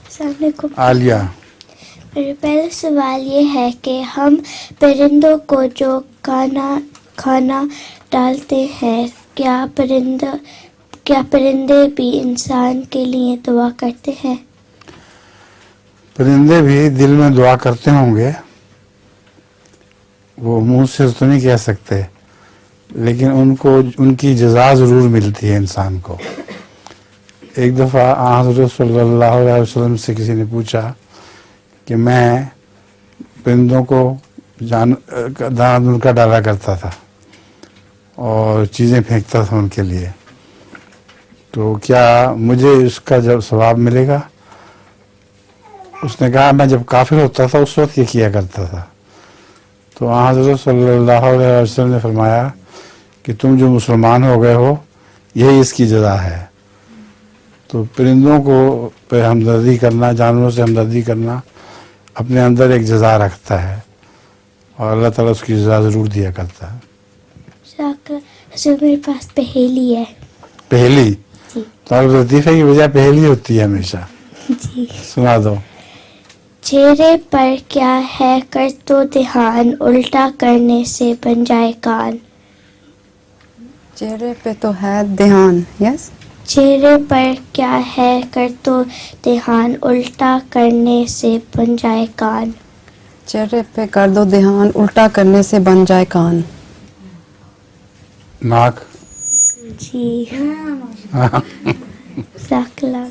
السلام علیکم. عالیہ. میرا پہلا سوال یہ ہے کہ ہم پرندوں کو جو کھانا ڈالتے ہیں کیا پرندے بھی انسان کے لیے دعا کرتے ہیں؟ پرندے بھی دل میں دعا کرتے ہوں گے، وہ منہ سے تو نہیں کہہ سکتے، لیکن ان کی جزا ضرور ملتی ہے انسان کو. ایک دفعہ حضرت صلی اللہ علیہ وسلم سے کسی نے پوچھا کہ میں پرندوں کو دانا دن کا ڈالا کرتا تھا اور چیزیں پھینکتا تھا ان کے لیے، تو کیا مجھے اس کا جب ثواب ملے گا؟ اس نے کہا میں جب کافر ہوتا تھا اس وقت یہ کیا کرتا تھا. تو حضرت صلی اللہ علیہ وسلم نے فرمایا کہ تم جو مسلمان ہو گئے ہو یہی اس کی جزا ہے. تو پرندوں کو پہ ہمدردی کرنا، جانوروں سے ہمدردی کرنا اپنے اندر ایک جزا رکھتا ہے اور اللہ تعالیٰ اس کی جزا ضرور دیا کرتا ہے. میرے پاس پہیلی ہے. پہلی؟ جی. تو لطیفے کی وجہ پہلی ہوتی ہے ہمیشہ. جی. سنا دو. چہرے پر کیا ہے کر تو دھیان، الٹا کرنے سے بن جائے کان. چہرے پہ تو ہے دھیان. یس. چہرے پر کیا ہے کر تو دھیان، الٹا کرنے سے بن جائے کان. چہرے پہ کر دو دھیان، الٹا کرنے سے بن جائے کان. ناک. جی. جزاک اللہ.